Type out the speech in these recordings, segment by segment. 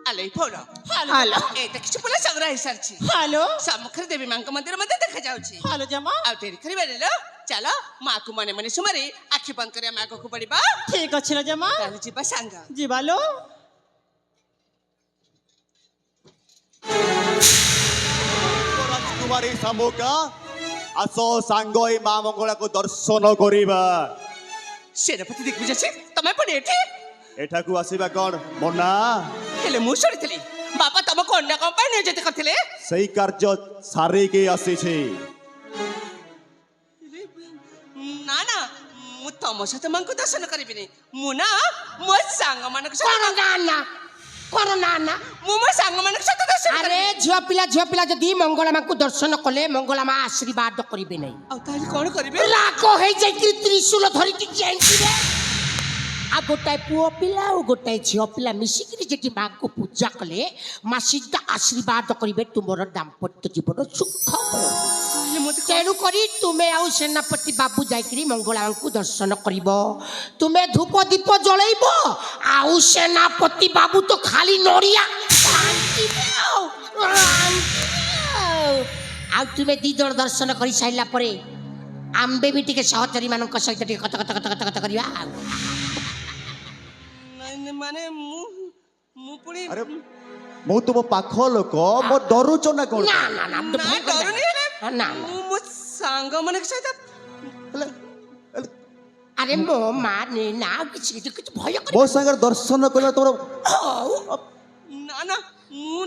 ଆଲୋ phone hello ଏଇଟା କିଛି ପୁରା ସଂଗ୍ରହ ହେଇସାରିଛି। ହ୍ୟାଲୋ ସମ୍ମୁଖରେ ଦେବୀ ମାଙ୍କ ମନ୍ଦିର ମଧ୍ୟ ଦେଖାଯାଉଛି। ହ୍ୟାଲୋ ଜମା ଆଉ ଡେରି କରିବାରେ ଲୋ ଚାଲ ମାକୁ ମନେ ମନେ ସୁମାରି ଆଖି ବନ୍ଦ କରି ଆମେ ଆଗକୁ ବଢିବା। ଠିକ ଅଛି ଲୋ ଜମା ତାହେଲେ ଯିବା ସାଙ୍ଗ। ଯିବା ଲୋ। ରାଜକୁମାରୀ ଶାମୁକା ଆସ ସାଙ୍ଗ ଏଇ ମା ମଙ୍ଗଳାକୁ ଦର୍ଶନ କରିବା। ସେନାପତି ଦିଗ୍ବିଜୟ ସିଂ ତମେ ପୁଣି ଏଠି? ଏଠାକୁ ଆସିବା କଣ ମନା? ହେଲେ ମୁଁ ଶୁଣିଥିଲି ବାପା ତମକୁ ଅନ୍ୟ କଣ ପାଇଁ ନିୟୋଜିତ କରିଥିଲେ? ସେଇ କାର୍ଯ୍ୟ ସାରିକି ଆସିଛି। ନା ନା ମୁଁ ତମ ସହିତ ମାଙ୍କୁ ଦର୍ଶନ କରିବିନି। ମୁଁ ନା ମୋ ସାଙ୍ଗମାନଙ୍କ ସହିତ ମୁଁ ମୋ ସାଙ୍ଗମାନଙ୍କ ସହିତ ଦର୍ଶନ ଆରେ କରିବି। ଝିଅ ପିଲା ଯଦି ମଙ୍ଗଳା ମାଙ୍କୁ ଦର୍ଶନ କଲେ ମଙ୍ଗଳା ମା ଆଶୀର୍ବାଦ କରିବେ ନାହିଁ। ଆଉ ତାହେଲେ କଣ କରିବି? ରାଗ ହେଇଯାଇକି ତ୍ରିଶୂଳ ଧରିକି ଯାଇଥିବେ। ଆଉ ଗୋଟାଏ ପୁଅ ପିଲା ଆଉ ଗୋଟାଏ ଝିଅ ପିଲା ମିଶିକିରି ଯେଠି ମାଙ୍କୁ ପୂଜା କଲେ ମା ସିଧା ଆଶୀର୍ବାଦ କରିବେ ତୁମର ଦାମ୍ପତ୍ୟ ଜୀବନ ସୁଖମୟ। ତେଣୁ କରି ତୁମେ ଆଉ ସେନାପତି ବାବୁ ଯାଇକିରି ମଙ୍ଗଳା ମାଙ୍କୁ ଦର୍ଶନ କରିବ। ତୁମେ ଧୂପ ଦୀପ ଜଳେଇବ ଆଉ ସେନାପତି ବାବୁ ତ ଖାଲି ନଡ଼ିଆ ଆଉ ତୁମେ ଦି ଜଣ ଦର୍ଶନ କରି ସାରିଲା ପରେ ଆମ୍ଭେ ବି ଟିକେ ସହଚରୀ ମାନଙ୍କ ସହିତ ଟିକେ କଥ କଥ କଥ କଥ କଥ କରିବା। ମାନେ ମୁଁ ପୁଣି ଆରେ ମୁଁ ତୁମ ପାଖ ଲୋକ ମୋ ଡରୁଛ ନା କଣ? ନା ନା ନା ନା ଡରୁନି ହେଲେ ନା ମୁଁ ମୋ ସାଙ୍ଗମାନଙ୍କ ସହିତ ଆରେ ମୋ ମା ନା କିଛି ଭୟ ମୋ ସାଙ୍ଗରେ ଦର୍ଶନ କରିବା ତମର ନା ନା ମୁଁ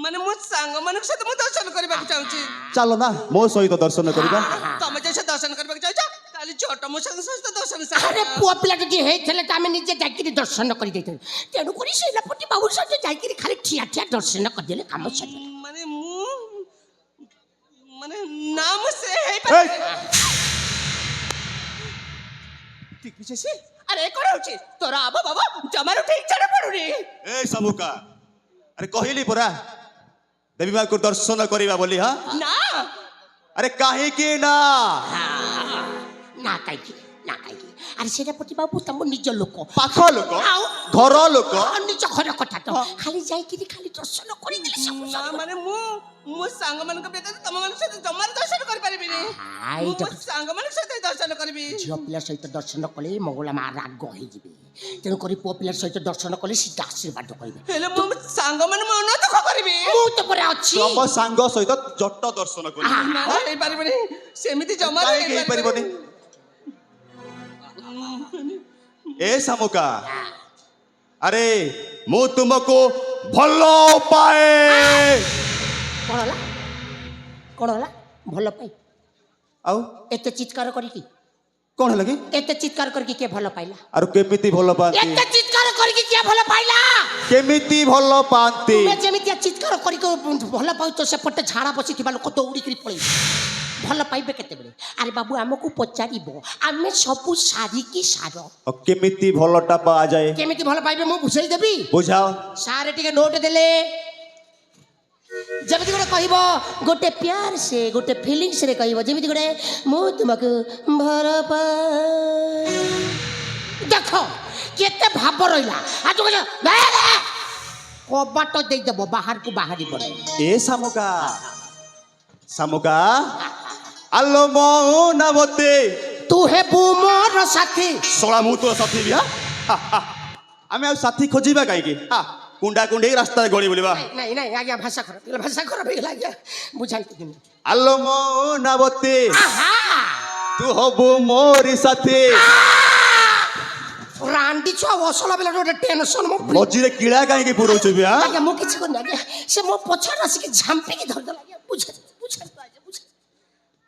ମାନେ ମୋ ସାଙ୍ଗମାନଙ୍କ ସହିତ ମୁଁ ଦର୍ଶନ କରିବାକୁ ଚାହୁଁଛି। ଚାଲ ନା ମୋ ସହିତ ଦର୍ଶନ କରିବା। ତମେ ଯଦି ଦର୍ଶନ କରିବାକୁ ଚାହୁଁଛ ତାହେଲେ ଛୋଟ ମୋ ସହିତ ଦର୍ଶନ ଆରେ ପୁଅ ପିଲା ଯଦି ହେଇଥିଲେ ତ ଆମେ ନିଜେ ଯାଇକିରି ଦର୍ଶନ କରିଦେଇଥିଲୁ। ତେଣୁ କରି ସେନାପତି ବାବୁ ସହିତ ଯାଇକିରି ଖାଲି ଠିଆ ଠିଆ ଦର୍ଶନ କରିଦେଲେ କାମ ସରିଲା। ମାନେ ନା ମୁଁ ସେ ହେଇପାରିବି। ଦିଗ୍ବିଜୟ ସିଂ ଆରେ କଣ ହଉଛି ତୋର ଆବ ବାବା ଜମାରୁ ଠିକ ଛାଡ ପଡୁନି। ଏ ଶାମୁକା ଆରେ କହିଲି ପରା ଦେବୀ ମାଙ୍କୁ ଦର୍ଶନ କରିବା ବୋଲି। ହଁ ନା ଆରେ କାହିଁକି ନା ନା କାହିଁକି ଆରେ ସେନାପତି ବାବୁ ତମ ନିଜ ଲୋକ ପାଖ ଲୋକ ଆଉ ଘର ଲୋକ ନିଜ ଘର କଥା ତ ଖାଲି ଯାଇକିରି ଖାଲି ଦର୍ଶନ କରିଦେଲେ ସବୁ ନା ମାନେ ମୁଁ ମୋ ସାଙ୍ଗମାନଙ୍କ ବ୍ୟତୀତ ତମମାନଙ୍କ ସହିତ ଜମାରୁ ଦର୍ଶନ କରିପାରିବିନି। ମୁଁ ମୋ ସାଙ୍ଗମାନଙ୍କ ସହିତ ଦର୍ଶନ କରିବି। ଝିଅ ପିଲା ସହିତ ଦର୍ଶନ କଲେ ମଙ୍ଗଳା ମା ରାଗ ହେଇଯିବେ। ତେଣୁ କରି ପୁଅ ପିଲା ସହିତ ଦର୍ଶନ କଲେ ସିଧା ଆଶୀର୍ବାଦ କରିବେ। ହେଲେ ମୁଁ ସାଙ୍ଗମାନେ ମନ ଦୁଃଖ କରିବି। ମୁଁ ତ ପରେ ଅଛି ତମ ସାଙ୍ଗ ସହିତ ଜଟ ଦର୍ଶନ କରିବା। ନା ନା ହେଇପାରିବନି ସେମିତି ଜମାରୁ କାହିଁକି ହେଇପାରିବନି? ଏ ଶାମୁକା ଆରେ ମୁଁ ତୁମକୁ ଭଲ ପାଏ। କଣ ହେଲା ଭଲ ପାଇ ଆଉ ଏତେ ଚିତ୍କାର କରିକି କଣ ହେଲା କି? ଏତେ ଚିତ୍କାର କରିକି କିଏ ଭଲ ପାଇଲା? ଆରୁ କେମିତି ଭଲ ପାଆନ୍ତି? ଏତେ ଚିତ୍କାର କରିକି କିଏ ଭଲ ପାଇଲା? କେମିତି ଭଲ ପାଆନ୍ତି? ତୁମେ ଯେମିତି ଚିତ୍କାର କରିକି ଭଲ ପାଉଛ ସେପଟେ ଝାଡ଼ା ବସିଥିବା ଲୋକ ଦୌଡ଼ିକିରି ପଳେଇବ। ଭଲ ପାଇବେ କେତେବେଳେ? ଆରେ ବାବୁ ଆମକୁ ପଚାରିବ ଆମେ ସବୁ ସାରିକି ସାର କେମିତି ଭଲଟା ପାଆଯାଏ କେମିତି ଭଲ ପାଇବେ ମୁଁ ବୁଝେଇଦେବି। ବୁଝାଅ। ସାର୍ ଟିକେ ନୋଟ ଦେଲେ ଯେମିତି ଗୋଟେ କହିବ ଗୋଟେ ପ୍ୟାର ସେ ଗୋଟେ ଫିଲିଙ୍ଗସ୍ ରେ କହିବ ଯେମିତି ଗୋଟେ ମୁଁ ତୁମକୁ ଭଲ ପାଏ। ଦେଖ କେତେ ଭାବ ରହିଲା। କବାଟ ଦେଇଦେବ ବାହାରକୁ ବାହାରିବ। ଏ ଶାମୁକା ଶାମୁକା ଆଲୋ ମଉନବତୀ ତୁ ହେବୁ ମୋର ସାଥୀ। ଶଳା ମୁଁ ତୋ ସାଥୀ ବି। ଆମେ ଆଉ ସାଥୀ ଖୋଜିବା କାହିଁକି? କୁଣ୍ଡା କୁଣ୍ଡେଇ ରାସ୍ତାରେ ଗଳି ବୁଲିବା। ନାଇଁ ନାଇଁ ଆଜ୍ଞା ଭାଷା ଖରାପ ହେଇଗଲା ଆଜ୍ଞା ବୁଝାନ୍ତୁ ଦିନ। ଆଲୋ ମଉନବତୀ ତୁ ହବୁ ମୋରି ସାଥୀ। ରାଣ୍ଡି ଛୁଆ ଅସଲା ବେଲା ଗୋଟେ ଟେନସନ ମଝିରେ କିଳା କାହିଁକି ପୁରଉଛୁ ବି? ଆଜ୍ଞା ମୁଁ କିଛି କରିନି ଆଜ୍ଞା ସେ ମୋ ପଛରେ ଆସିକି ଝାମ୍ପିକି ଧରିଦେଲା ଆଜ୍ଞା ବୁଝାନ୍ତୁ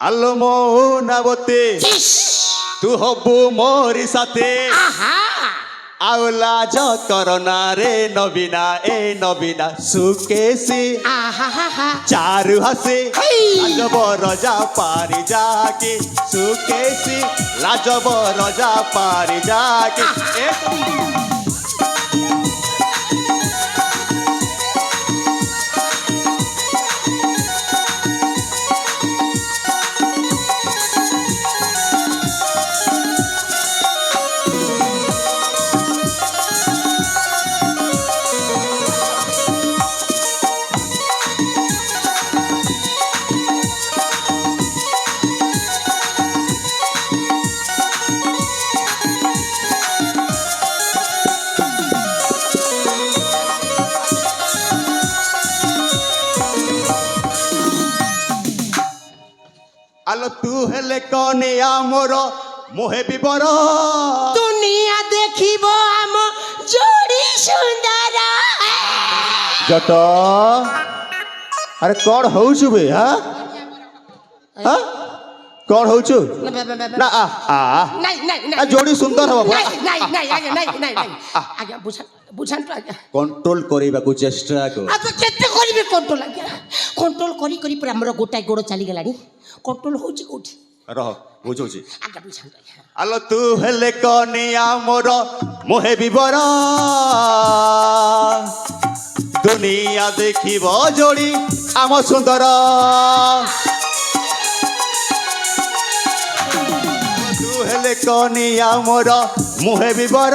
ଆଲୋ ମଉନବତୀ ତୁ ହବୁ ମୋରି ସାଥୀ। ଆଉ ଲାଜ କରନା ରେ ନବୀନା ଏ ନବୀନା ସୁକେଶୀ ଚାରୁ ହାସେ ଲାଜବ ରଜା ପାରି ଯାକି ସୁକେଶୀ ଲାଜବ ରଜା ପାରି ଯାକି। আলো তু হেলে কনিয়া মোর মোহে বিবর দুনিয়া দেখিব আম जोड़ी सुंदर জট আরে কଣ হউছু বে হ্যাঁ হ্যাঁ কଣ হউছু না नहीं नहीं आ नहीं जोड़ी सुंदर हो नहीं नहीं नहीं आगे नहीं नहीं नहीं आगे बुझान बुझान तो आगे कंट्रोल करिबाकू चेष्टा को अब केते करिबे कंट्रोल आगे कंट्रोल करी करी पर हमर गोटाय गोड़ चली गेलानी कंट्रोल होची कोठी रह बुझौची आगे बुझान আলো তু হেলে কনিয়া মোর মোহে বিবর দুনিয়া দেখিব যোড়ি আম সুন্দর তু হেলে কনিয়া মোর মোহে বিবর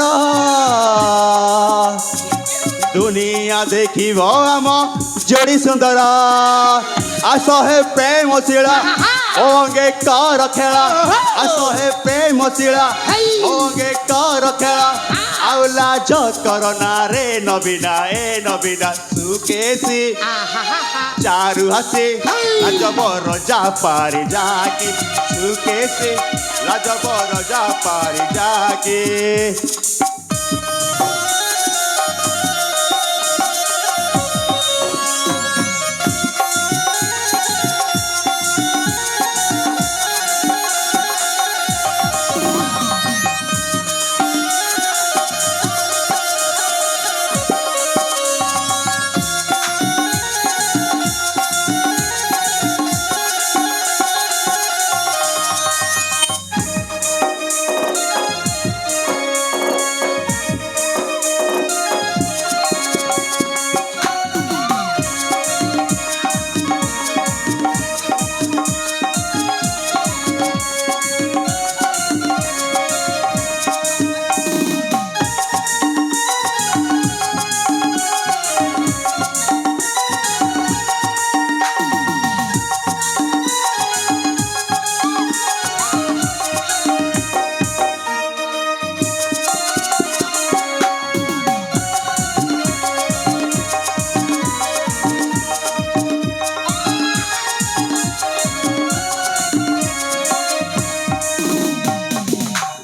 দুনিয়া দেখিব আম যোড়ি সুন্দর আস হে প্রেম শিলা ओंगे कार खेला आसो हे प्रेम शिला ओंगे कार खेला आउला जो करना रे नबीना ए नबीना सुकेसी चारु हसी लाजब रजा पारी जाकी सुकेसी लाजब रजा पारी जाकी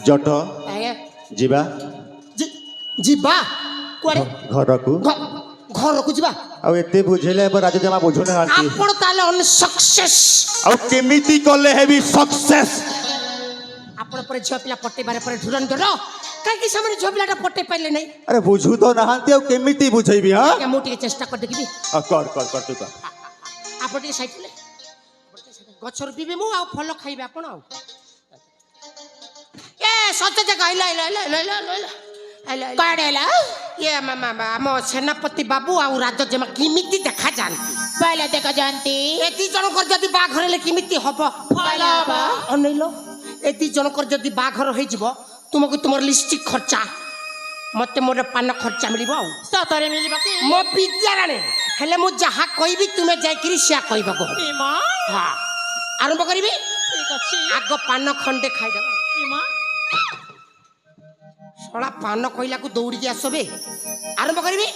जट जीवा जीवा कुआरे घर को घर को जीवा आ एते बुझेले राजा जमा बुझो ना आंटी आपण ताले अन सक्सेस आ केमिति करले हेबी सक्सेस आपण पर झियो पिला पट्टे बारे पर धुरंधर काई कि सामने झियो पिलाटा पट्टे पाइले नहीं अरे बुझू तो नहांती आ केमिति बुझेबी हां क्या मोटी चेष्टा कर देखबी कर तू कर आपण टी साइड ले गछर पीबे मु आ फल खाइबे आपण आ ए सत्य जगह आइला काडेला ये मामा मो सेनापति बाबू आ राजा जमा किमिति देखा जानती पहले देखा जानती एती जन कर जदी बाघर ले किमिति हबो पहला बा अनैलो एती जन कर जदी बाघर होई जिवो तुमको तुमर लिपस्टिक खर्चा मते मोर पान खर्चा मिलिबो सतरे मिलिबो कि मो विद्याराणे हेले मु जहा कहबी तुमे जाय करी सिया कहबो को ए मां हां आरंभ करबी ठीक अछि आगो पान खंडे खाइ दे ए मां सोला पान कहला को दौड़ी के आसबे आरंभ करबी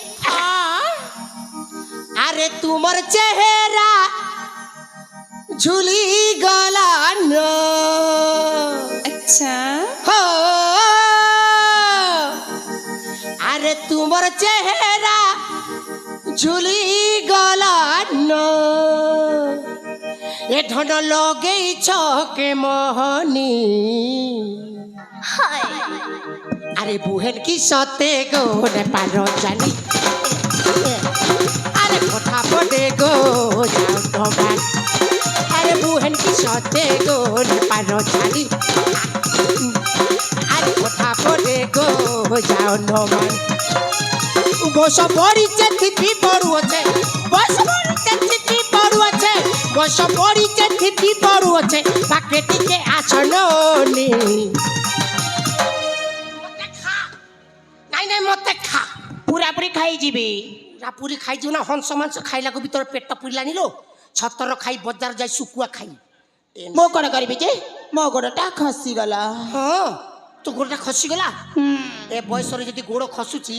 अरे तुमर चेहरा झूली गला न अच्छा हो अरे तुमर चेहरा झूली गला न ए धन लगे छके मोहनी हाय अरे बुहेन की सते गो ने पारो जानी अरे कोठा पड़े गो जाओ तो भाई अरे बुहेन की सते गो ने पारो जानी अरे कोठा पड़े गो जाओ नो भाई बस बड़ी चेथी पड़ू আছে बस बड़ी चेथी पड़ू আছে बस बड़ी चेथी पड़ू আছে पाकेटी के आसनोनी नहीं मत खा पूरा पूरी खाई जीबी पूरी खाई जीव ना हंस मांस खाइला को भीतर पेट पुरलानी लो छतर खाई बजार जाई सुकुआ खाई मो कण करबी जे मो गोड़टा खसी गला हां तो गोड़टा खसी गला ए बयस रे जदी गोड़ खसुची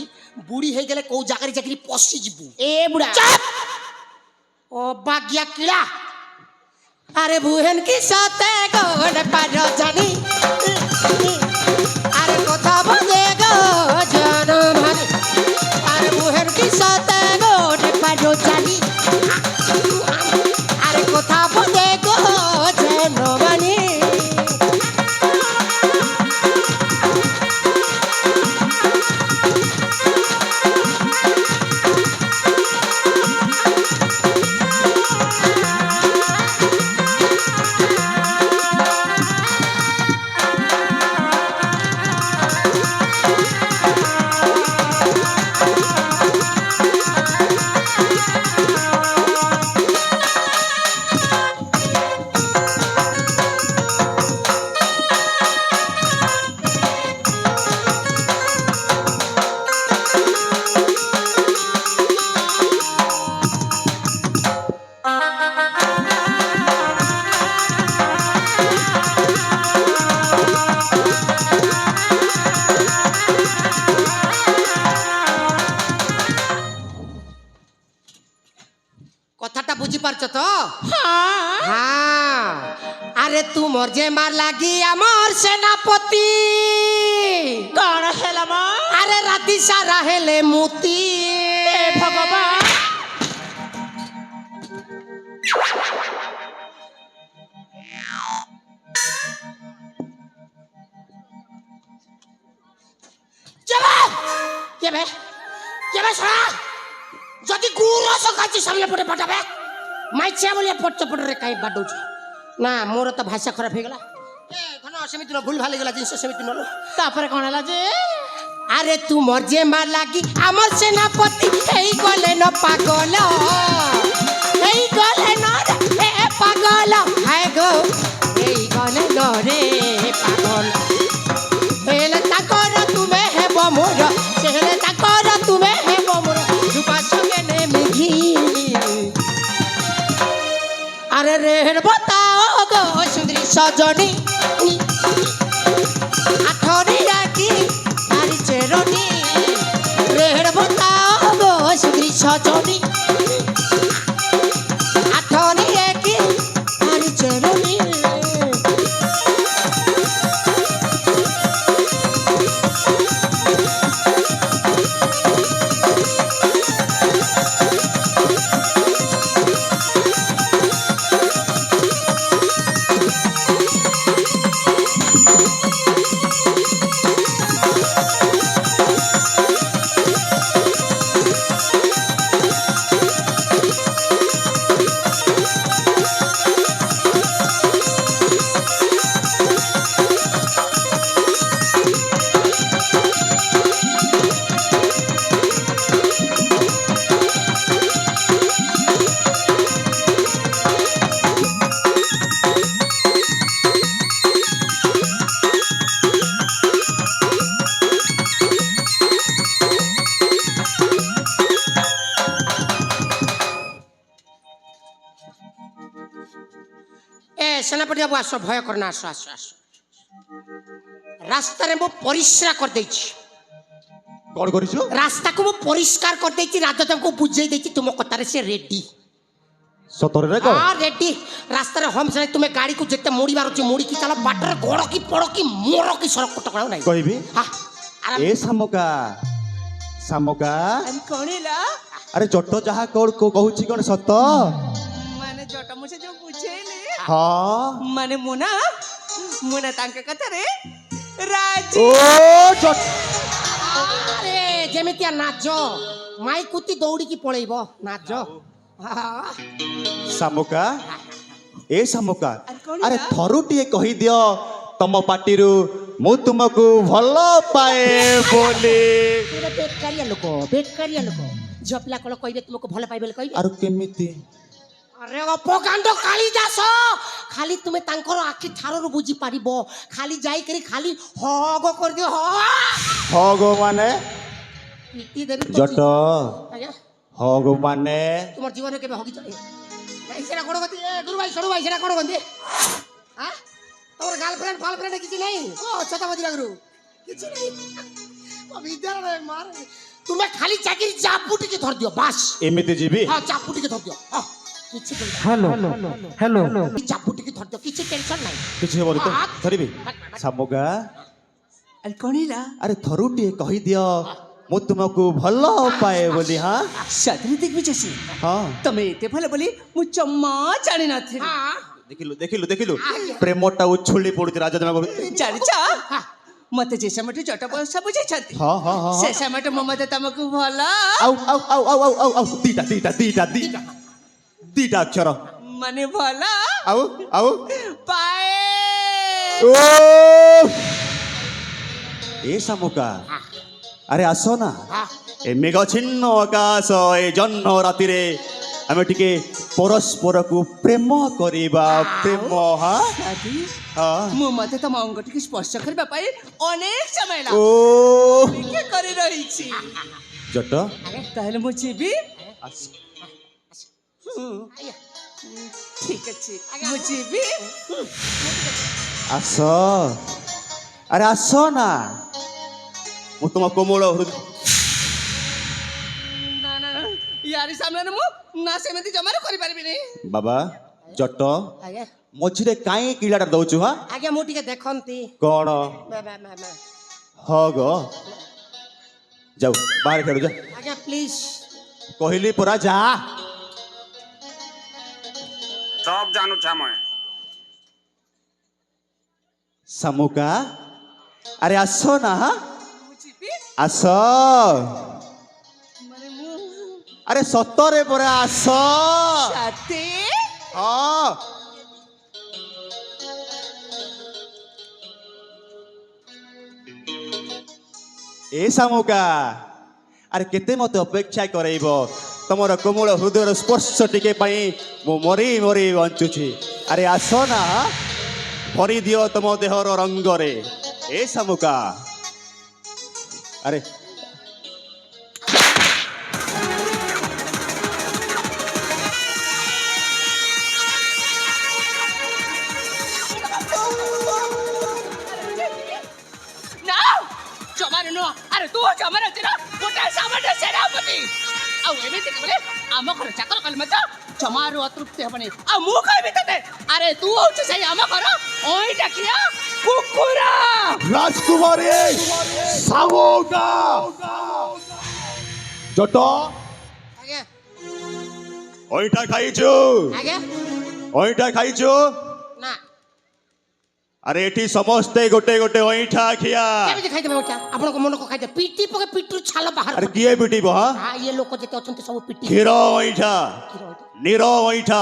बुढ़ी हे गेले को जाकरी जाकरी पसी जीबू ए बुढ़ा चुप ओ बागिया किला আরে বুহেন কি সাথে গোড়ে পারো জানি আরে কথা বলে গো জানো ভানি আরে বুহেন কি সাথে গোড়ে পারো জানি আরে কথা বলে গো জানো ভানি কথাটা বুঝি পারছ তো হ্যাঁ আরে তুমর যে মার লাগি আমার সেনাপতি কଣ ହେଲା ମ আরে রাতি সারা হেলে মুতি ভগবান কেবে কেবে শোনা যদি গুড় সকাছি সামনে পড়ে পাঠাবে মাইছে বলে পট পটরে কাই বাডুছ না মোর তো ভাষা খারাপ হয়ে গেল এ ধন সেমিতি ভুল ভালো গেলা জিনিস সেমিতি নলো ତାପରେ କଣ ହେଲା ଯେ আরে তুমর যে মার লাগি আমার সেনাপতি এই গলে ন পাগল এই গলে ন রে পাগল হায় গো এই গলে ন রে পাগল হেলে তাকর তুমি হেব মোর সেলে তাকর তুমি হেব মোর সুপা সঙ্গে নে মিঘি আরে রে বতাও গো সুন্দরী সজনী আঠরি রাখি আরি চেরনি রেড় বতাও গো সুন্দরী সজনী আঠরি রাখি আরি চেরনি সেনাপতি বাবু আস ভয় কর না আস আস আস রাস্তারে মু পরিষ্কার করে দিয়েছি କଣ କରିଛୁ রাস্তাকে মু পরিষ্কার করে দিয়েছি রাজতাଙ୍କୁ বুঝাই দিয়েছি তুম কথারে সে রেডি ସତରେ ନା କଣ হ্যাঁ রেডি রাস্তারে হোমস নাই তুমি গাড়িକୁ যেতে মোড়িবার ଅଛି মোড়িকি চাল বাଟরে গোড় কি পড় কি মোড় কি সড়ক কটকଣା নাই କହିବି হ্যাঁ আরাম ଏ ଶାମୁକା ଶାମୁକା ଆରେ କଣ ହେଲା ଆରେ ଜଟ ଯାହା କହୁଛି କଣ ସତ ମାନେ ଜଟ ମୁଁ ସେ ଯୋଉ ବୁଝେଇଲି ହଁ ମାନେ ମୁଁ ନା ତାଙ୍କ କଥାରେ ରାଜି ଓ ଜଟ আরে যেমিতিয়া নাচ মাই কুতি দৌড়িকি পড়াইব নাচ ଶାମୁକା ଏ ଶାମୁକା ଆରେ କଣ ଆରେ ହେଲା? ଥରୁଟିଏ କହିଦିଅ ତମ ପାଟିରୁ ମୁଁ ତୁମକୁ ଭଲ ପାଏ ବୋଲି ବେକାରିଆ ଲୋକ ଝିଅ ପିଲା କଣ କହିବେ ତୁମକୁ ଭଲ ପାଇବେ ବୋଲି କହିବେ ଆରୁ କେମିତି আরে অপকাণ্ড কালিদাস খালি তুমি তাঙ্কর আখি ঠারରୁ বুঝি পারিব খালি যাই করি খালি হগ করে দিও ହଗ ମାନେ পিটি দেবি ଜଟ আজ্ঞা ହଗ ମାନେ তোমার জীবনে কেবে হগিছ এই সেটা কোন গতি গুরু ভাই সরু ভাই সেটা কোন গতি হ্যাঁ তোমার গার্লফ্রেন্ড কিছু নাই ও ছোট মদিরা গুরু কিছু নাই ও বিদ্যালয় মার তুমি খালি চাকরি চাপুটিকে ধর দিও বাস ଏମିତି ଯିବି হ্যাঁ চাপুটিকে ধর দিও হ্যাঁ କିଛି ବଲ হ্যালো হ্যালো ଚାପୁ ଟିକେ ଧରିଦିଅ କିଛି ଟେନସନ୍ ନାହିଁ କିଛି ହେବନି ତ ଧରିବି ଶାମୁକା ଆରେ କଣ ହେଲା ଆରେ ଥରୁଟିଏ କହିଦିଅ ମୁଁ ତୁମକୁ ଭଲ ପାଏ ବୋଲି ହଁ ସତରେ ଦେଖିବି ଚାଷୀ ହଁ ତମେ ଏତେ ଭଲ ବୋଲି ମୁଁ ଜମା ଜାଣିନଥିଲି ହଁ ଦେଖିଲୁ ଦେଖିଲୁ ଦେଖିଲୁ ପ୍ରେମଟା ଉଛୁଳି ପଡୁଛି ରାଜା ଜାଣିଛ ମତେ ଯେ ସମୟଠୁ ଜଟ ବୟସ ବୁଝେଇଛନ୍ତି ହଁ ହଁ ହଁ ସେ ସମୟଠୁ ମୁଁ ମତେ ତମକୁ ଭଲ ଆଉ ଆଉ ଆଉ ଆଉ ଆଉ ଆଉ ଆଉ ଦିଟା ଦିଟା ଦିଟା ଦିଟା ଦିଟା ଅକ୍ଷର ମାନେ ଭଲ ଆଉ ଆଉ ପାଏ ଓ ଏ ଶାମୁକା ଆରେ ଆସ ନା ଏ ମେଘ ଛିନ୍ନ ଆକାଶ ଏ ଜହ୍ନ ରାତିରେ ଆମେ ଟିକେ ପରସ୍ପରକୁ ପ୍ରେମ କରିବା ପ୍ରେମ ହଁ ଦାଦି ହଁ ମୁଁ ମତେ ତମ ଅଙ୍ଗ ଟିକେ ସ୍ପର୍ଶ କରିବା ପାଇଁ ଅନେକ ସମୟ ଓ ଅପେକ୍ଷା କରି ରହିଛି ଜଟ ତାହେଲେ ମୁଁ ଯିବି ଆସ। ଠିକ ଅଛି ମୁଁ ଯିବି ଆସ ଆରେ ଆସ ନା ମୁଁ ତୁମ କୋମଳ ହୃଦୟ ନା ନା ନା ୟାରି ସାମ୍ନାରେ ମୁଁ ନା ସେମିତି ଜମାରୁ କରିପାରିବିନି ବାବା ଜଟ ଆଜ୍ଞା ମଝିରେ କାଇଁ କିଳାଟା ଦଉଛୁ ହଁ ଆଜ୍ଞା ମୁଁ ଟିକେ ଦେଖନ୍ତି କଣ ହଗ ଯାଉ ବାହାରେ ଖେଳୁ ଯା ଆଜ୍ଞା ପ୍ଲିଜ କହିଲି ପରା ଯା সব জানো মই ଶାମୁକା ଆରେ ଆସ ନା ମୁଁ ଯିବି ଆସ ମାନେ ମୁଁ ଆରେ ସତରେ ପରା ଆସ ସାଥୀ ହଁ ଏ ଶାମୁକା ଆରେ କେତେ ମତେ ଅପେକ୍ଷା କରେଇବ ତମର କୋମଳ ହୃଦୟର ସ୍ପର୍ଶ ଟିକେ ପାଇଁ ମୁଁ ମରି ମରି ବଞ୍ଚୁଛି ଆରେ ଆସ ନା ଭରି ଦିଅ ତମ ଦେହର ରଙ୍ଗରେ ଏ ଶାମୁକା ଆରେ ନା ଜମାରୁ ନୁହଁ ଆରେ ତୁ ଜମାରୁ ଅଛି ନା ଗୋଟେ ସାମାନ୍ୟ ସେନାପତି ଆଉ ଏମିତି କେବଳ ଆମ ଘର ଚାକର କଲେ ମଧ୍ୟ ଜମାରୁ ଅତୃପ୍ତି ହେବନି ଆଉ ମୁଁ କହିବି ତତେ ଆରେ ତୁ ହଉଛୁ ସେଇ ଆମ ଘର ଅଇଁଟା କିଆ କୁକୁର ରାଜକୁମାରୀ ଶାମୁକା ଜଟ ଆଜ୍ଞା ଅଇଁଠା ଖାଇଛୁ ଆଜ୍ଞା ଅଇଁଠା ଖାଇଛୁ ନା ଆରେ ଏଠି ସମସ୍ତେ ଗୋଟେ ଗୋଟେ ଅଇଁଠା ଖିଆ କେମିତି ଖାଇଦେବେ ଓଟା ଆପଣଙ୍କ ମନକୁ ଖାଇଦେବେ ପିଟି ପକେ ପିଟରୁ ଛାଲ ବାହାର ଆରେ କିଏ ପିଟିବ ହଁ ଇଏ ଲୋକ ଯେତେ ଅଛନ୍ତି ସବୁ ପିଟି କ୍ଷୀର ଅଇଁଠା ନୀର ଅଇଁଠା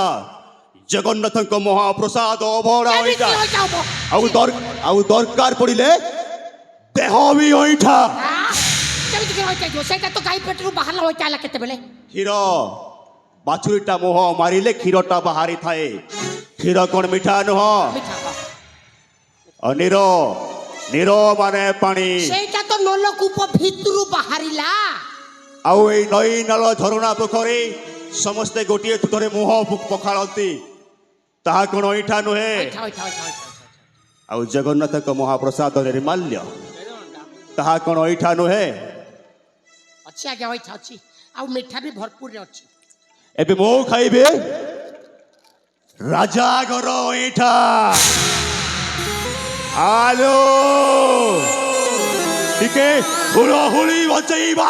ଜଗନ୍ନାଥଙ୍କ ମହାପ୍ରସାଦ ଅଭଡ଼ା ଅଇଁଠା ଆଉ ଦରକାର ପଡ଼ିଲେ ଦେହ ବି ଅଇଁଠା କେମିତି କି ରହିଯାଇଥିବ ସେଇଟା ତ ଗାଈ ପେଟରୁ ବାହାରିଲା ହୋଇଟା ହେଲା କେତେବେଳେ କ୍ଷୀର ବାଛୁରୀଟା ମୁହଁ ମାରିଲେ କ୍ଷୀରଟା ବାହାରି ଥାଏ କ୍ଷୀର କ'ଣ ମିଠା ନୁହଁ ମିଠା କହ। ନୀର ନୀର ମାନେ ପାଣି ସେଇଟା ତ ନଲକୂପ ଭିତରୁ ବାହାରିଲା ଆଉ ଏଇ ନଈ ନାଳ ଝରଣା ପୋଖରୀ ସମସ୍ତେ ଗୋଟିଏ ଥରେ ମୁହଁ ପଖାଳନ୍ତି ତାହା କ'ଣ ଅଇଁଠା ନୁହେଁ ହୋଇଥା, ହୋଇଥା, ହୋଇଥା, ହୋଇଥା, ହୋଇଥା। ଆଉ ଜଗନ୍ନାଥଙ୍କ ମହାପ୍ରସାଦ ନିର୍ମାଲ୍ୟ ତାହା କ'ଣ ଅଇଁଠା ନୁହେଁ ଅଛି ଆଜ୍ଞା ହୋଇଥା ଅଛି ଆଉ ମିଠା ବି ଭରପୁରରେ ଅଛି ଏବେ ମୁଁ ଖାଇବି ରାଜାଘର ଅଇଁଠା ଆଲୋ ଟିକେ ହୁଳହୁଳି ବଜେଇବା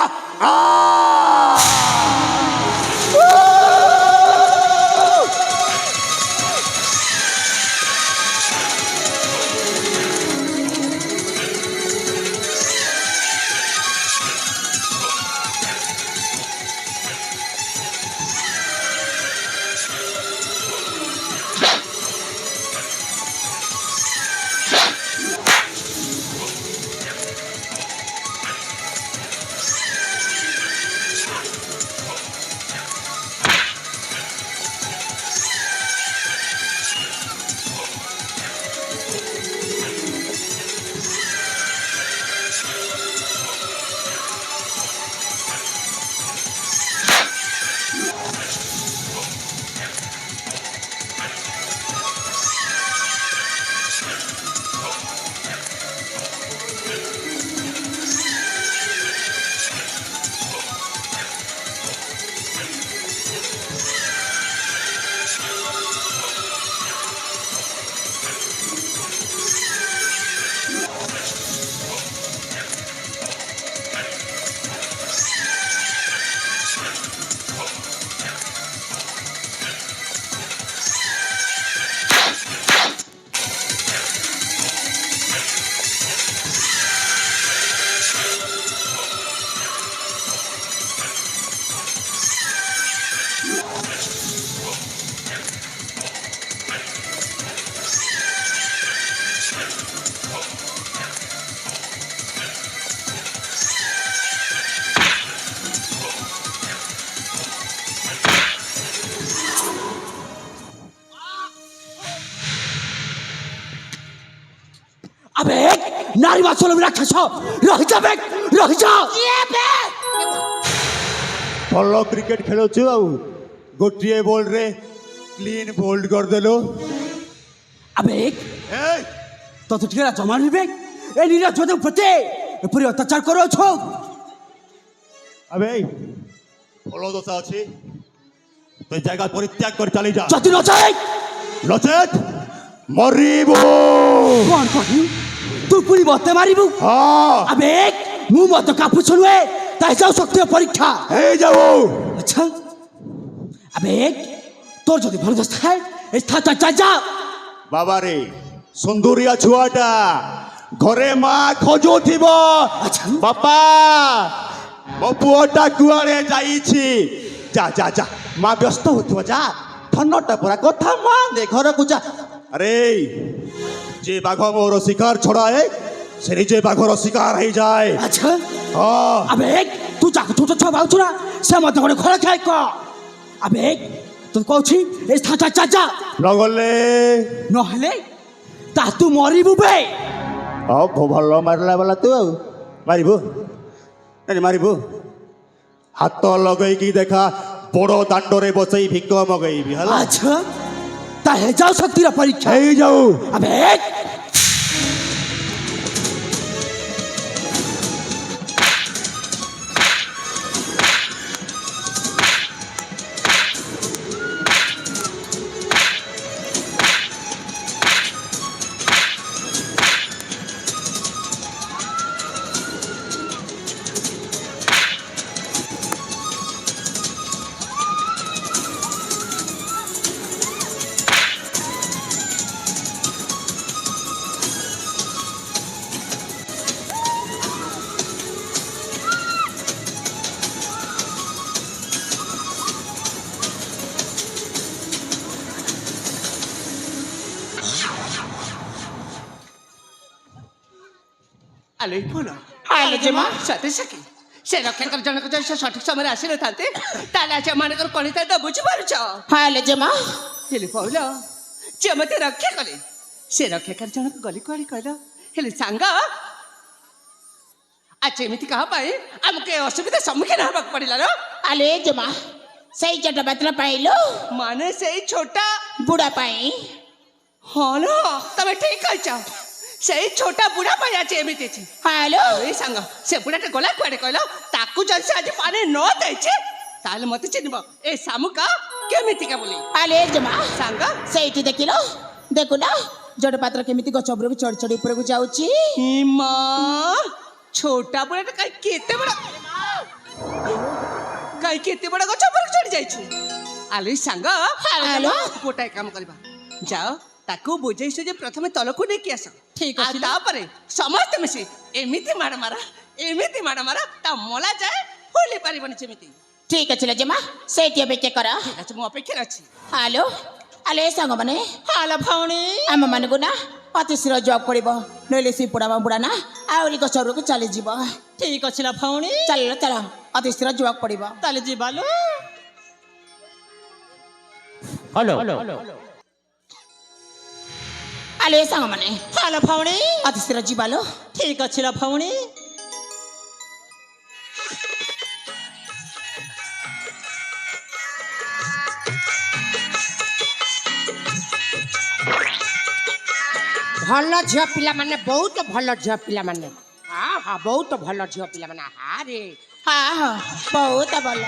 নারী বাসল রাক্ষস রহিযাবে রহিযা ଭଲ କ୍ରିକେଟ ଖେଳୁଛୁ ଆଉ ଗୋଟିଏ ବଲ୍ରେ କ୍ଲିନ୍ ବୋଲ୍ଡ କରିଦେଲୁ আবেগ এই তত ঠিক জমা নিবে এই নিরাজ প্রতি এপরি অত্যাচার করছ আবে এই ଭଲ ଦଶା ଅଛି তুই জায়গা পরিত্যাগ করে চালি যা যদি নচাই নচেত মরিব কোন কহি তুই পুরি মতে মারিবু হ্যাঁ আবেগ মু মত কাপুছ নুয়ে তাই যাও শক্তি পরীক্ষা এই যাও আচ্ছা আবেগ তোর যদি ভালো দোষ থাকে এই থাতা যা বাবারে সুন্দরিয়া ছুয়াটা ঘরে মা খোঁজুথিব আচ্ছা বাপা ମୋ ପୁଅଟା କୁଆଡ଼େ ଯାଇଛି ଯା ଯା ଯା ମା ବ୍ୟସ୍ତ ହଉଥିବ ଯା ଧନଟା ପରା କଥା ମାନେ ଘରକୁ ଯା ଆରେ ଯେ ବାଘ ମୋର ଶିକାର ଛଡ଼ାଏ ସେ ନିଜେ ବାଘର ଶିକାର ହେଇଯାଏ আচ্ছা ହଁ আবেগ তুই যাকে ছোট ছ ভাবছু না সে মতো করে ঘরে খাই ক আবেগ তুই কৌছি এই থাতা যা ନଗଲେ নহলে তা তুই মরিবু বে ହଉ ଭଲ ମାରିଲା ବାଲା ତୁ ଆଉ ମାରିବୁ ନାଇଁ ମାରିବୁ ହାତ ଲଗେଇକି ଦେଖା ବଡ଼ ଦାଣ୍ଡରେ ବସେଇ ଭିକ ମଗେଇବି ହେଲା আচ্ছা তা হে যাও শক্তির পরীক্ষা ହେଇଯାଉ আবেগ আলোই ফোন আলো যে মা সত্যি সাকি সে রক্ষাকর জনক যদি সে সঠিক সময় আসিনথান্তে তাহলে আজ এମାନଙ୍କର କଣ ହେଇଥାନ୍ତା ବୁଝିପାରୁଛ ଆଲୋ ଯେ ମା ହେଲେ ପଉଲ ଯେ ମତେ ରକ୍ଷା କଲେ ସେ ରକ୍ଷାକର ଜଣକ ଗଲି କୁଆଡ଼େ କହିଲ ହେଲେ ସାଙ୍ଗ ଆଚ୍ଛା ଏମିତି କାହା ପାଇଁ ଆମକୁ ଏ ଅସୁବିଧା ସମ୍ମୁଖୀନ ହେବାକୁ ପଡ଼ିଲା ର ଆଲୋ ଏ ଯେ ମା ସେଇ ଚଟ ପାତ୍ର ପାଇଲୁ ମାନେ ସେଇ ଛୋଟା ବୁଢ଼ା ପାଇଁ ହଁ ଲୋ ତମେ ଠିକ କହିଛ ସେଇ ଛୋଟା ବୁଢ଼ା ପାଇଁ ଆଜି ଏମିତି ଅଛି ଆଲୋ ଏଇ ସାଙ୍ଗ ସେ ବୁଢ଼ାଟା ଗଲା କୁଆଡ଼େ କହିଲ ତାକୁ ଯଦି ସେ ଆଜି ପାଣି ନ ଦେଇଛି ତାହେଲେ ମତେ ଚିହ୍ନିବ ଏ ଶାମୁକା କେମିତିକା ବୋଲି ଆଲୋ ଏ ଯେ ମା ସାଙ୍ଗ ସେଇଠି ଦେଖିଲ ଦେଖୁନ ଜଟ ପାତ୍ର କେମିତି ଗଛ ଉପରକୁ ଚଢ଼ି ଚଢ଼ି ଉପରକୁ ଯାଉଛି ମା ଛୋଟା ବୁଢ଼ାଟା କାହିଁକି ଏତେ ବଡ଼ କାହିଁକି ଏତେ ବଡ଼ ଗଛ ଉପରକୁ ଚଢ଼ି ଯାଇଛି ଆଲୋ ଏଇ ସାଙ୍ଗ ଆଲୋ। ଗୋଟାଏ କାମ କରିବା ଯାଅ ତାକୁ ବୁଝେଇ ସୁଝେଇ ପ୍ରଥମେ ତଳକୁ ନେଇକି ଆସ ଠିକ ଅଛି। ଆଉ ତାପରେ ସମସ୍ତେ ମିଶି ଏମିତି ମାଡ଼ ମାର ତା ମଲା ଯାଏ ଫୁଲି ପାରିବନି ଯେମିତି ଠିକ ଅଛି ଯେ ମା ସେଇଠି ଅପେକ୍ଷା କର ଠିକ ଅଛି ମୁଁ ଅପେକ୍ଷାରେ ଅଛି ଆଲୋ ଆଲୋ ଏ ସାଙ୍ଗମାନେ ହାଲୋ ଭଉଣୀ ଆମମାନଙ୍କୁ ନା ଅତି ଶୀଘ୍ର ଯିବାକୁ ପଡ଼ିବ ନହେଲେ ସେ ବୁଢ଼ା ବୁଢ଼ା ନା ଆହୁରି ଗଛ ଉପରକୁ ଚାଲିଯିବ ଠିକ ଅଛି ନା ଭଉଣୀ ଚାଲିଲ ଚାଲ ଅତି ଶୀଘ୍ର ଯିବାକୁ ପଡ଼ିବ ତାହେଲେ ଯିବା ଲୋ ଆଲୋ ଏ ସାଙ୍ଗମାନେ ହାଲୋ ଭଉଣୀ ଅତି ଶୀଘ୍ର ଯିବା ଲୋ ଠିକ ଅଛି ନା ଭଉଣୀ ଭଲ ଝିଅ ପିଲାମାନେ ବହୁତ ଭଲ ଝିଅ ପିଲାମାନେ ହଁ ହଁ ବହୁତ ଭଲ ଝିଅ ପିଲାମାନେ ଆରେ ହଁ ହଁ ବହୁତ ଭଲ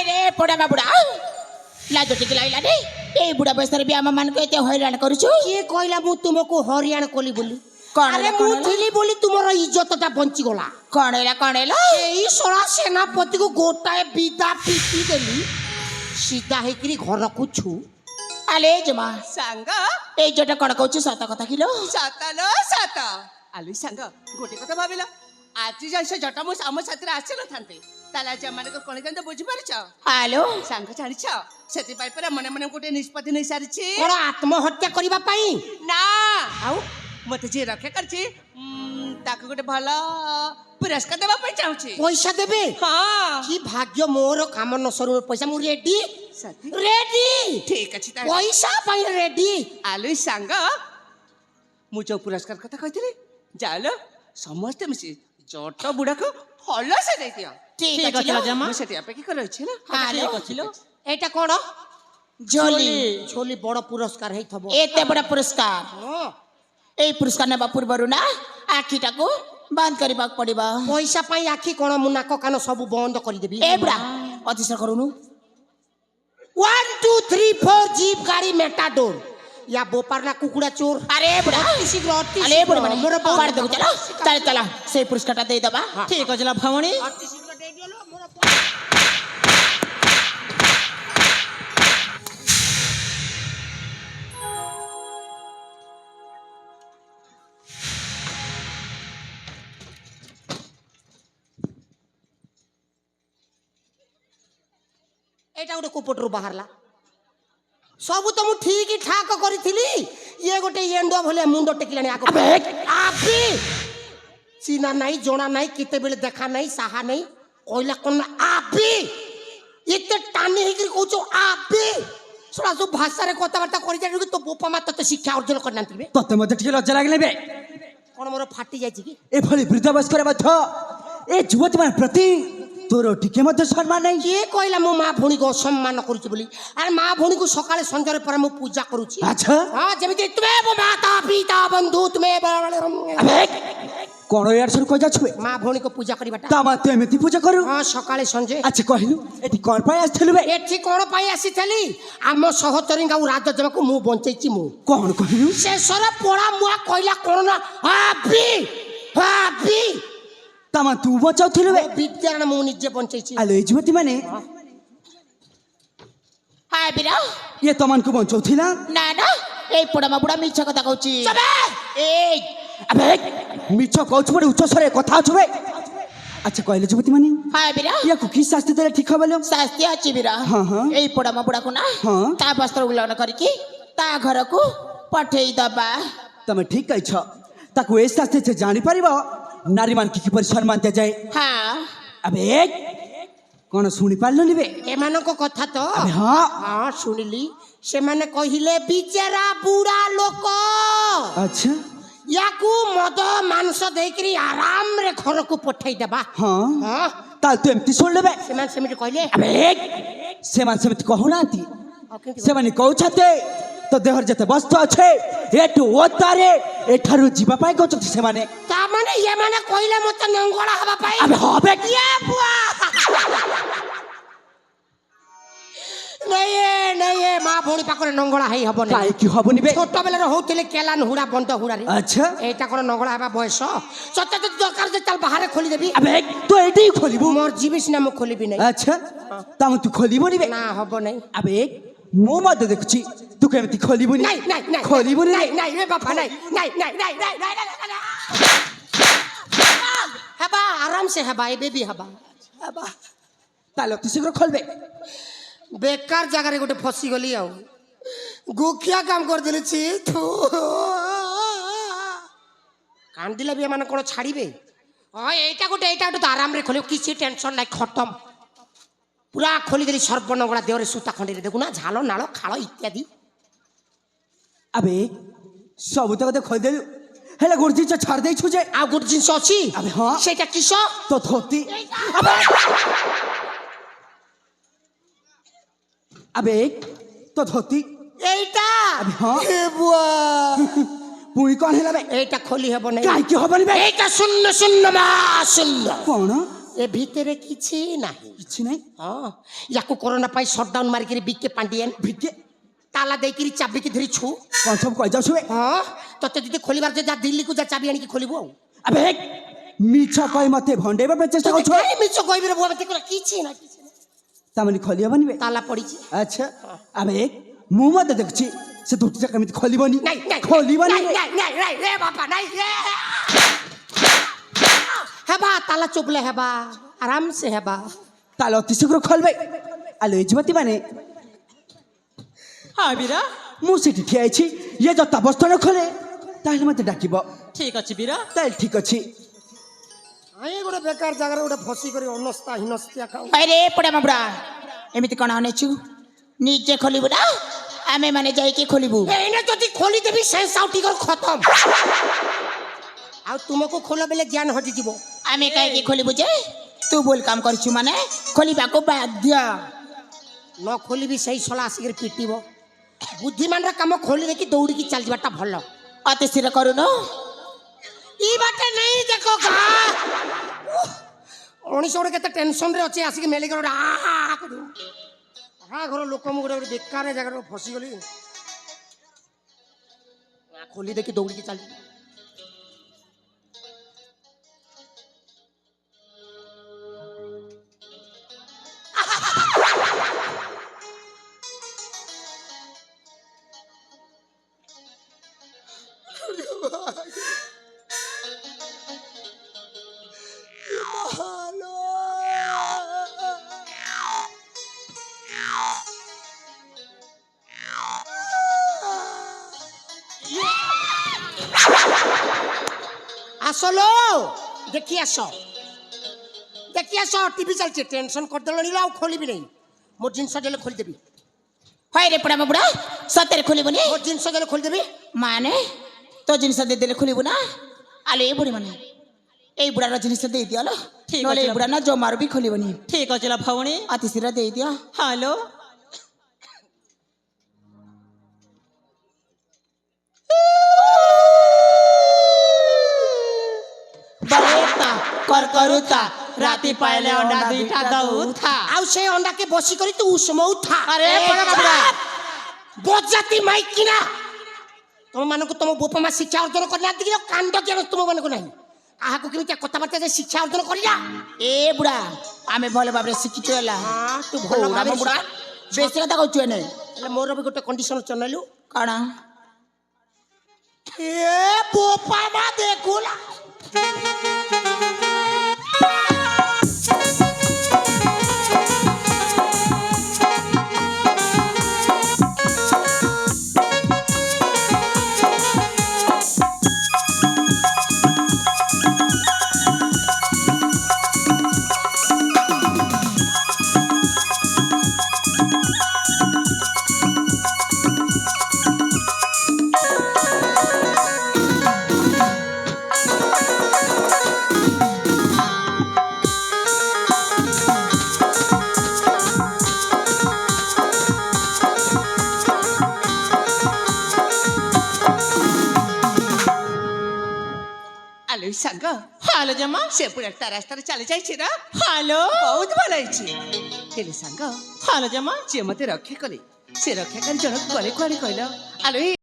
ରେ ପୋଡ଼ା ବୁଢ଼ା ଲାଜ ଟିକେ ଲାଗିଲାନି ଏଇ ବୁଢ଼ା ବୟସରେ ବି ଆମମାନଙ୍କୁ ଏତେ ହଇରାଣ କରୁଛୁ କିଏ କହିଲା ମୁଁ ତୁମକୁ ହରିୟାଣ କଲି ବୋଲି କଣ ଆରେ ହେଲା, ମୁଁ କଣ ହେଲା? ଥିଲି ବୋଲି ତୁମର ଇଜ୍ଜତଟା ବଞ୍ଚିଗଲା କଣ ହେଲା ଏଇ ଶଳା ସେନାପତିକୁ ଗୋଟାଏ ବିଦା ପିଟି ଦେଲି ସିଧା ହେଇକିରି ଘରକୁ ଛୁ ଆଲେ ଜମା ସାଙ୍ଗ ଏଇ ଯୋଉଟା କଣ କହୁଛୁ ସତ କଥା କିଲୋ ସତ ଲୋ ସତ ଆଲୋ ସାଙ୍ଗ ଗୋଟେ କଥା ଭାବିଲ ଆଜି ଯାଇ ସେ ଜଟା ମୋ ଆମ ସାଥିରେ ଆସିନଥାନ୍ତେ ତାହେଲେ ଆଜି ଏମାନଙ୍କର କଣ ହେଇଥାନ୍ତେ ବୁଝିପାରୁଛ ହ୍ୟାଲୋ ସାଙ୍ଗ ଜାଣିଛ ସେଥିପାଇଁ ପରା ମନେ ମନେ ଗୋଟେ ନିଷ୍ପତ୍ତି ନେଇସାରିଛି କଣ ଆତ୍ମହତ୍ୟା କରିବା ପାଇଁ ନା ଆଉ ମତେ ଯିଏ ରକ୍ଷା କରିଛି ତାକୁ ଗୋଟେ ଭଲ ପୁରସ୍କାର ଦେବା ପାଇଁ ଚାହୁଁଛି ପଇସା ଦେବେ ହଁ କି ଭାଗ୍ୟ ମୋର କାମ ନ ସରୁ ପଇସା ମୁଁ ରେଡି ସତୀ ରେଡି ଠିକ ଅଛି ତାହେଲେ ପଇସା ପାଇଁ ରେଡି ଆଲୋ ସାଙ୍ଗ ମୁଁ ଯୋଉ ପୁରସ୍କାର କଥା କହିଥିଲି ଯାହେଲେ ସମସ୍ତେ ମିଶି ଜଟ ବୁଢ଼ାକୁ ଭଲସେ ଦେଇଦିଅ। ଠିକ ଅଛି ରାଜାମା। ମୁଁ ସେଠି ଅପେକ୍ଷା କରି ରହିଛି ହେଲା। ଠିକ ଅଛି ଲୋ। ଏଇଟା କଣ? ଝୋଲି ଝୋଲି ବଡ଼ ପୁରସ୍କାର ହେଇଥିବ। ଏତେ ବଡ଼ ପୁରସ୍କାର ଏଇ ପୁରସ୍କାର ନେବା ପୂର୍ବରୁ ନା ଆଖିଟାକୁ ବନ୍ଦ କରିବାକୁ ପଡିବ। ପଇସା ପାଇଁ ଆଖି କଣ ମୁଁ ନାକ କାନ ସବୁ ବନ୍ଦ କରିଦେବି। ଏ ବୁଢ଼ା ଅତିଶୟ କରୁନୁ। 1 2 3 4 जीप गाड़ी मेटाडोर या बोपार ना कुकुड़ा चोर। আরে বুড়া शीघ्र अति আরে বুড়া মানে मोर পার দেবো চলো চল চল সেই পুরস্কারটা দিয়ে দেবা। ঠিক আছে ভামণি। अति शीघ्र दे दियो लो मोर। एटा गोटे कुपटरू बाहरला सबू तो मु ठीक ठाक करी ये गोटे एंडो भले मुंड टेकिलानी आको आबी चिना नहीं जोना नहीं किते बेले देखा नहीं साहा नहीं कोइला कोन आबी इते टानी हिकरी कहूचो आबी सुना जो भाषा रे कथबार्ता करि जानि तो बोपा मा तते शिक्षा अर्जन करना थिबे ତତେ ମୋତେ ଟିକେ ଲଜ୍ଜା ଲାଗିଲେ ବେ। कोन मोर फाटी जाय छि कि ଏଭଳି ବୃଦ୍ଧ ବୟସ୍କରେ ମଧ୍ୟ ଏ ଯୁବତୀମାନ ପ୍ରତି ତୋର ଟିକେ ମଧ୍ୟ ସମ୍ମାନ ନାହିଁ। କିଏ କହିଲା ମୁଁ ମା ଭଉଣୀ को ସମ୍ମାନ କରୁଛି ବୋଲି? ଆରେ ମା ଭଉଣୀ को ସକାଳେ ସଞ୍ଜରେ ପରେ ମୁଁ ପୂଜା କରୁଛି। ଆଚ୍ଛା ହଁ ଯେମିତି ତୁମେ ମାତା ପିତା ବନ୍ଧୁ ତୁମେ ଆବେ କଣ ୟାର ସବୁ କହି ଯାଉଛୁ ବେ? ମା ଭଉଣୀ को ପୂଜା କରିବାଟା ତା ମା ତୁ ଏମିତି ପୂଜା କରୁ? ହଁ ସକାଳେ ସଞ୍ଜେ। ଆଚ୍ଛା କହିଲୁ ଏଠି କଣ ପାଇଁ ଆସିଥିଲୁ ବେ? ଏଠି କଣ ପାଇଁ ଆସିଥିଲି? ଆମ ସହଚରୀଙ୍କ ଆଉ ରାଜଜନକୁ ମୁଁ ବଞ୍ଚେଇଛି। ମୁଁ କଣ କହିଲୁ? ଶେଷର ପୋଡ଼ା ମୁଆ କହିଲା କଣ ନା ହାବି ହାବି ତା ମା ତୁ ବଚାଉଥିଲୁ ବେ? ବିଦ୍ୟାରଣ ମୁଁ ନିଜେ ବଞ୍ଚେଇଛି। ଆଲୋ ଏ ଯୁବତୀ ମାନେ হায় বিরা ଇଏ ତମାନଙ୍କୁ ବଞ୍ଚଉଥିଲା? না না এই পোড়ামা বুড়া মিଛ কথা কହୁଛି। এই ଆବେ ମିଛ କହୁଛୁ ଗୋଟେ ଉଚ୍ଚ ସ୍ୱରରେ କଥା ଅଛୁ ବେ। ଆଚ୍ଛା କହିଲେ ଯୁବତୀ ମାନେ হায় বিরা ୟାକୁ କି ଶାସ୍ତି ଦେଲେ ଠିକ ହବ ଲୋ? শাস্তি ଅଛି ବିରା। ହଁ, ହଁ। এই পোড়ামା ବୁড়ାକୁ ନା ହଁ। ତା ବସ୍ତ୍ର ଉଲ୍ଲଂଘନ କରିକି ତା ଘରକୁ ପଠେଇ ଦବା। ତମେ ଠିକ କହିଛ। ତାକୁ ଏ ଶାସ୍ତି ସେ ଜାଣିପାରିବ ନାରୀମାନଙ୍କୁ କିପରି ସମ୍ମାନ ଦିଆଯାଏ। হ্যাঁ ଆବେ କଣ ଶୁଣିପାରିଲନି ବେ? ଏମାନଙ୍କ କଥା ତ ଆବେ ହଁ ହଁ ଶୁଣିଲି। ସେମାନେ କହିଲେ ବିଚାରା ବୁଢା ଲୋକ ଆଚ୍ଛା ୟାକୁ ମଦ ମାଂସ ଦେଇକିରି ଆରାମରେ ଘରକୁ ପଠେଇ ଦେବା। ହଁ ହଁ ତାହେଲେ ତୁ ଏମିତି ଶୁଣିଲେ ବେ? ସେମାନେ ସେମିତି କହିଲେ। ଆବେ ସେମାନେ ସେମିତି କହୁନାହାନ୍ତି। ଆଉ କେମିତି ସେମାନେ କହୁଛନ୍ତି ତୋ ଦେହରେ ଯେତେ ବସ୍ତ୍ର ଅଛି ଏଠୁ ଓତାରେ ଏଠାରୁ ଯିବା ପାଇଁ କହୁଛନ୍ତି ସେମାନେ। ତାମାନେ ଏମାନେ କହିଲେ ମତେ ନଙ୍ଗଳା ହବା ପାଇଁ। ଆବେ ହବେ ଇଏ ବୁଆ ନାଇଁ ମା ଭଉଣୀ ପାଖରେ ନଙ୍ଗଳା ହେଇ ହବନି। କାହିଁକି ହବନି ବେ? ଛୋଟ ବେଳରେ ହଉଥିଲେ କେଲାନ ହୁଡା ବନ୍ଦ ହୁଡାରେ। ଆଚ୍ଛା ଏଇଟା କଣ ନଙ୍ଗଳା ହେବା ବୟସ? ସତେ ଯଦି ଦରକାର ଯେ ଚାଲ ବାହାରେ ଖୋଲିଦେବି। ଆବେ ତୁ ଏଇଠି ଖୋଲିବୁ? ମୋର ଯିବି ସିନା ମୁଁ ଖୋଲିବି ନାହିଁ। ଆଚ୍ଛା ତାମାନେ ତୁ ଖୋଲିବୁନି ବେ? ନା ହବ ନାହିଁ। ଆବେ ମୁଁ ମଧ୍ୟ ଦେଖୁଛି ତୁ କେମିତି ଖୋଲିବୁନି। ନାଇଁ ନାଇଁ ନାଇଁ ଖୋଲିବୁନି ନାଇଁ ନାଇଁ ରେ ବାପା ନାଇଁ ନାଇଁ ନାଇଁ ନାଇଁ ନାଇଁ ନାଇଁ ହେବା ଆରାମ ସେ ହେବା ଏବେ ବି ହେବା। ତାହେଲେ ଅତି ଶୀଘ୍ର ଖୋଲବେ। ବେକାର ଜାଗାରେ ଗୋଟେ ଫସିଗଲି ଆଉ ଗୁଖିଆ କାମ କରିଦେଲି। ଛି ଥୁ କାନ୍ଦିଲେ ବି ଏମାନେ କଣ ଛାଡ଼ିବେ? ହଁ ଏଇଟା ଗୋଟେ ତ ଆରାମରେ ଖୋଲିବ କିଛି ଟେନସନ ନାହିଁ। ଖତମ ପୁରା ଖୋଲିଦେଲି ସର୍ବନଙ୍ଗଳା ଦେହରେ ସୂତା ଖଣ୍ଡିରେ ଦେଖୁନା ଝାଳ ନାଳ ଖାଳ ଇତ୍ୟାଦି। ଆବେ ସବୁ ତକ ତ ଖୋଲିଦେଲୁ ହେଲେ ଗୋଟେ ଜିନିଷ ଛାଡ଼ି ଦେଇଛୁ ଯେ। ଆଉ ଗୋଟେ ଜିନିଷ ଅଛି। ଆବେ ହଁ ସେଇଟା କିସ? ତୋ ଧୋତି। ଆବେ ତୋ ଧୋତି এইটা আবে হ্যাঁ। এ বুয়া ପୁଣି କଣ ହେଲା ବେ? এইটা খোলি হব না। କାହିଁକି ହବନି ବେ? এইটা শূন্য শূন্য মা শূন্য। କଣ এ ভিতরে কিছু ନାହିଁ। କିଛି ନାହିଁ। ହଁ ୟାକୁ କରୋନା ପାଇଁ ସଟଡାଉନ୍ ମାରିକିରି ବିକେ ପାଣ୍ଡିଆନ ଭିକେ ତାଲା ଦେଇକିରି ଚାବିକି ଧରିଛୁ। କଣ ସବୁ କହିଯାଉଛୁ ବେ? ହଁ ତତେ ଯଦି ଖୋଲିବାର ଯା ଦିଲ୍ଲୀକୁ ଯା ଚାବି ଆଣିକି ଖୋଲିବୁ ଆଉ। ଆବେ ମିଛ କହି ମତେ ଭଣ୍ଡେଇବା ପାଇଁ ଚେଷ୍ଟା କରୁଛୁ। କାଇଁ ମିଛ କହିବି ରେ ବୁଆ ମତେ କିଛି ନା କିଛି ନା। ତାମାନେ ଖୋଲି ହବନି ବେ? ତାଲା ପଡ଼ିଛି। ଆଚ୍ଛା ଆବେ ମୁଁ ମଧ୍ୟ ଦେଖୁଛି ସେ ଧୋତିଟା କେମିତି ଖୋଲିବନି। ନାଇଁ ନାଇଁ ଖୋଲିବନି ନାଇଁ ନାଇଁ ନାଇଁ ନାଇଁ ରେ ବାପା ନାଇଁ ରେ ହେବା ତାଲା ଚୁପଲେ ହେବା ଆରାମ ସେ ହେବା। ତାହେଲେ ଅତି ଶୀଘ୍ର ଖୋଲବେ। ଆଲୋ ଏ ଯୁବତୀ ମାନେ ହଁ ବୀରା ମୁଁ ସେଠି ଠିଆ ହେଇଛି ଇଏ ଯଦି ତା ବସ୍ତ୍ର ନ ଖୋଲେ ତାହେଲେ ମତେ ଡାକିବ। ଠିକ ଅଛି ବୀରା। ତାହେଲେ ଠିକ ଅଛି। ଆଏ ଗୋଟେ ବେକାର ଜାଗାରେ ଗୋଟେ ଫସି କରି ଅନସ୍ତା ହିନସ୍ତିଆ ଖାଉ। আরে পোড়ামা বুড়া এমিতি কোন অনেছু নিজে খোলিবু না ଆମେ ମାନେ ଯାଇକି ଖୋଲିବୁ। ଏଇନେ ଯଦି ଖୋଲିଦେବି ସେ ସାଉଟିକର ଖତମ। ଆଉ ତୁମକୁ ଖୋଲ ବେଲେ ଜ୍ଞାନ ହଜିଯିବ। ଆମେ କାହିଁକି ଖୋଲିବୁ ଯେ? ତୁ ଭୁଲ କାମ କରିଛୁ ମାନେ ଖୋଲିବାକୁ ବାଧ୍ୟ। ନ ଖୋଲିବି ସେଇ ଶଳା ଆସିକି ପିଟିବ। ବୁଦ୍ଧିମାନର କାମ ଖୋଲି ଦେଇକି ଦୌଡ଼ିକି ଚାଲିଯିବାଟା ଭଲ। ଅତି ସ୍ଥିର କରୁନୁ। ଇ ବାଟେ ନେଇ ଦେଖ ମଣିଷ ଗୋଟେ କେତେ ଟେନସନରେ ଅଛି ଆସିକି ମେଳିକି ଗୋଟେ ଘର ଲୋକ ମୁଁ ଗୋଟେ ବେକାର ଜାଗାରେ ଫସିଗଲି। ଖୋଲି ଦେଇକି ଦୌଡ଼ିକି ଚାଲିଯିବି। আসলো দেখি আস টিভি চালছে টেনশন করদেলি আর খোলিবি নাই মোর জিনিস দেলে খোলিদেবি হয় রে ପୋଡ଼ା ବୁଡ଼ା ସତରେ ଖୋଲିବୁନି? মোর জিনিস দেলে ଖୋଲିଦେବି ମାନେ ତୋ ଜିନିଷ ଦେଇଦେଲେ ଖୋଲିବୁ ନା? ଆଲୋ ଏ ବୁଢ଼ୀ ମାନେ ଏଇ ବୁଢ଼ାର ଜିନିଷ ଦେଇଦିଅ ଲୋ। ନହେଲେ ଏଇ ବୁଢ଼ା ନା ଜମାରୁ ବି ଖୋଲିବନି। ଠିକ ଅଛି ଲୋ ଭଉଣୀ। ଅତି ଶୀଘ୍ର ଦେଇଦିଅ। ହ୍ୟାଲୋ ବରେତା କରକରୁତା ରାତି ପାଇଲେ ଅଣ୍ଡା ଦୁଇଟା ଦଉଥା। ଆଉ ସେ ଅଣ୍ଡାকে বসি করি তু উসমৌথা আরে পড়া বাবুরা বজ্জাতি মাইকিনা তোম মানকু তোম বোপা মা শিক্ষা অর্জন করলা দিল কাণ্ড জ্ঞান তোম মানকু নাই কাহাকু কেমিতি কথাবার্তা যে শিক্ষা অর্জন করিলা ଏ ବୁଢ଼ା ଆମେ ଭଲ ଭାବରେ ଶିଖିଛୁ ହେଲା। ହଁ ତୁ ଭଲ ଭାବରେ ବୁଢ଼ା ବେଶୀ କଥା କହୁଛୁ ଏନେ। ହେଲେ ମୋର ବି ଗୋଟେ କଣ୍ଡିସନ ଚନେଲୁ କ'ଣ? ଏ বোপা মা দেখুলা আলো সাঙ্গ হ্যালো জামা। সে পুরো একটা রাস্তায় চালে যাইছে না হ্যালো বহুত ভালো হয়েছে হেলে সাঙ্গ হ্যালো জামা। যে মতে রক্ষা কলে সে রক্ষাকারী জনক গলে কুয়াড়ে কইল আলো